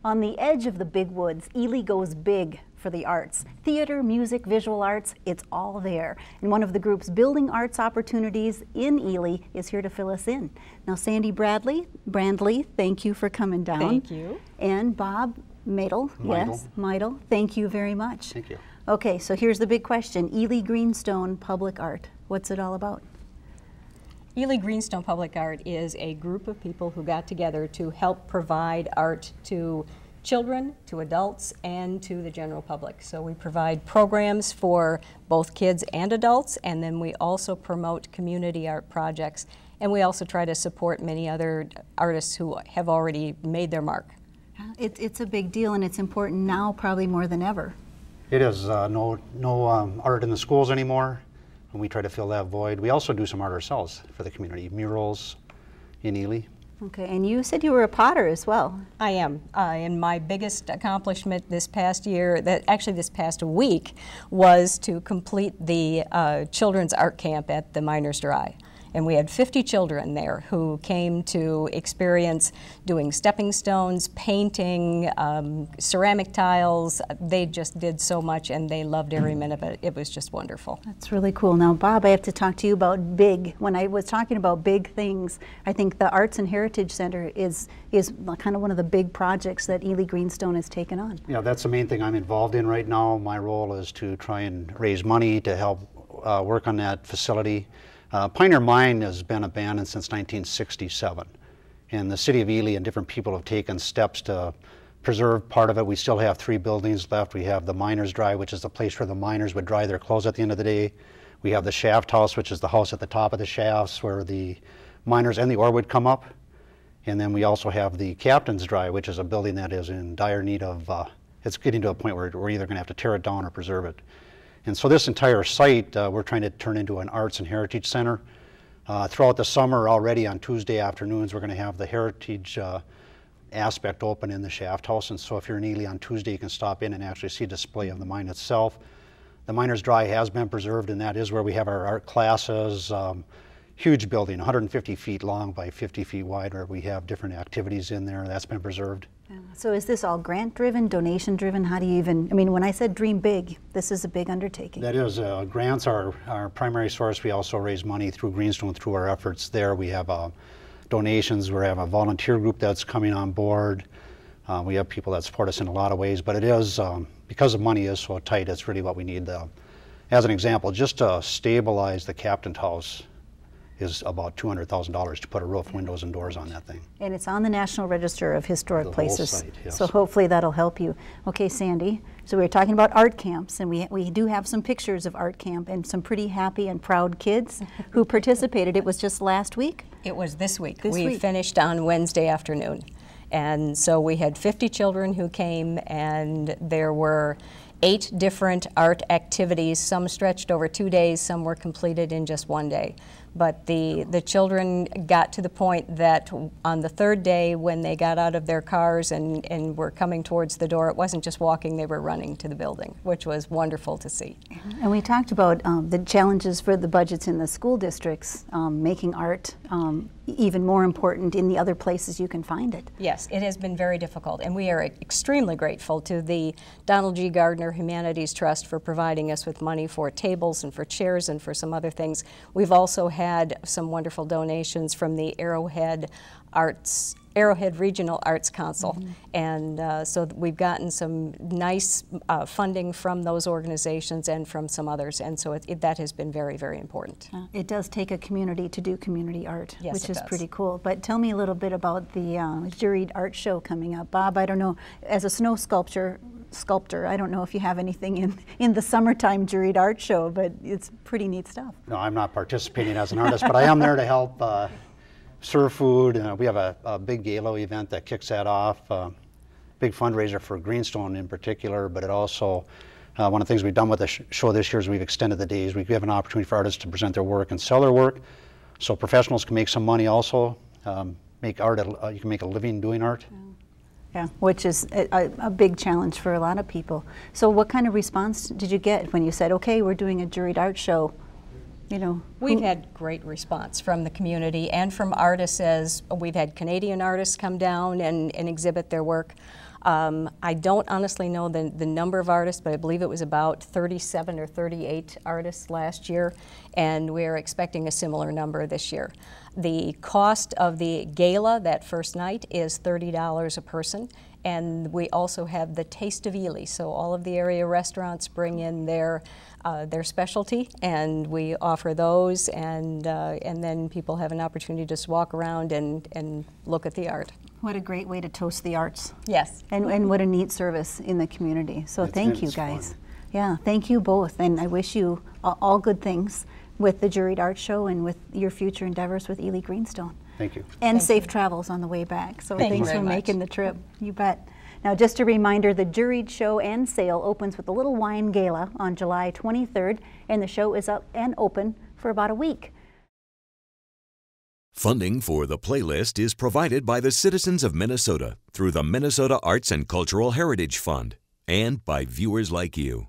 On the edge of the big woods, Ely goes big for the arts. Theater, music, visual arts, it's all there. And one of the group's building arts opportunities in Ely is here to fill us in. Now, Sandy Brandley, thank you for coming down. Thank you. And Bob Meidel, yes, Meidel, thank you very much. Thank you. Okay, so here's the big question. Ely Greenstone Public Art, what's it all about? Ely Greenstone Public Art is a group of people who got together to help provide art to children, to adults, and to the general public. So we provide programs for both kids and adults, and then we also promote community art projects, and we also try to support many other artists who have already made their mark. It's a big deal, and it's important now probably more than ever. It is no art in the schools anymore, and we try to fill that void. We also do some art ourselves for the community, murals in Ely. Okay, and you said you were a potter as well. I am, and my biggest accomplishment this past year, this past week, was to complete the children's art camp at the Miners Dry. And we had 50 children there who came to experience doing stepping stones, painting, ceramic tiles. They just did so much, and they loved every minute of it. It was just wonderful. That's really cool. Now, Bob, I have to talk to you about big. When I was talking about big things, I think the Arts and Heritage Center is kind of one of the big projects that Ely Greenstone has taken on. Yeah, that's the main thing I'm involved in right now. My role is to try and raise money to help work on that facility. Pioneer Mine has been abandoned since 1967, and the city of Ely and different people have taken steps to preserve part of it. We still have 3 buildings left. We have the Miners Dry, which is the place where the miners would dry their clothes at the end of the day. We have the Shaft House, which is the house at the top of the shafts where the miners and the ore would come up. And then we also have the Captain's Dry, which is a building that is in dire need of, it's getting to a point where we're either going to have to tear it down or preserve it. And so this entire site we're trying to turn into an arts and heritage center. Throughout the summer already on Tuesday afternoons we're going to have the heritage aspect open in the Shaft House, and so if you're in Ely on Tuesday you can stop in and actually see a display of the mine itself. The Miners Dry has been preserved, and that is where we have our art classes. Huge building, 150 feet long by 50 feet wide, where we have different activities in there. That's been preserved. Yeah. So is this all grant-driven, donation-driven? How do you even, I mean, when I said dream big, this is a big undertaking. That is, grants are our primary source. We also raise money through Greenstone through our efforts there. We have donations. We have a volunteer group that's coming on board. We have people that support us in a lot of ways, but it is, because the money is so tight, it's really what we need. As an example, just to stabilize the Captain's House is about $200,000 to put a roof, windows, and doors on that thing. And it's on the National Register of Historic Places. Whole site, yes. So hopefully that'll help you. Okay, Sandy, so we were talking about art camps, and we do have some pictures of art camp and some pretty happy and proud kids who participated. It was just last week? It was this week. We finished on Wednesday afternoon. And so we had 50 children who came, and there were 8 different art activities. Some stretched over 2 days, some were completed in just 1 day. But the children got to the point that on the 3rd day, when they got out of their cars and were coming towards the door, it wasn't just walking, they were running to the building, which was wonderful to see. And we talked about the challenges for the budgets in the school districts, making art even more important in the other places you can find it. Yes, it has been very difficult, and we are extremely grateful to the Donald G. Gardner Humanities Trust for providing us with money for tables and for chairs and for some other things. We've also had some wonderful donations from the Arrowhead Regional Arts Council, and so we've gotten some nice funding from those organizations and from some others, and so that has been very, very important. It does take a community to do community art, yes, which is pretty cool. But tell me a little bit about the juried art show coming up. Bob, I don't know, as a snow sculptor, I don't know if you have anything in the summertime juried art show, but it's pretty neat stuff. No, I'm not participating as an artist, but I am there to help serve food. We have a big gala event that kicks that off. Big fundraiser for Greenstone in particular, but it also, one of the things we've done with the show this year is we've extended the days. We have an opportunity for artists to present their work and sell their work, so professionals can make some money also. Make art, you can make a living doing art. Yeah, which is a big challenge for a lot of people. So what kind of response did you get when you said, okay, we're doing a juried art show? You know, we've had great response from the community and from artists. As we've had Canadian artists come down and exhibit their work. I don't honestly know the number of artists, but I believe it was about 37 or 38 artists last year, and we're expecting a similar number this year. The cost of the gala that first night is $30 a person, and we also have the Taste of Ely, so all of the area restaurants bring in their specialty, and we offer those, and then people have an opportunity to just walk around and look at the art. What a great way to toast the arts. Yes. And what a neat service in the community. So thank you guys. Fun. Yeah, thank you both, and I wish you all good things with the Juried Art Show and with your future endeavors with Ely Greenstone. Thank you. And safe travels on the way back. So thanks for very much. making the trip. You bet. Now, just a reminder, the Juried Show and Sale opens with a little wine gala on July 23rd, and the show is up and open for about a week. Funding for the playlist is provided by the citizens of Minnesota through the Minnesota Arts and Cultural Heritage Fund and by viewers like you.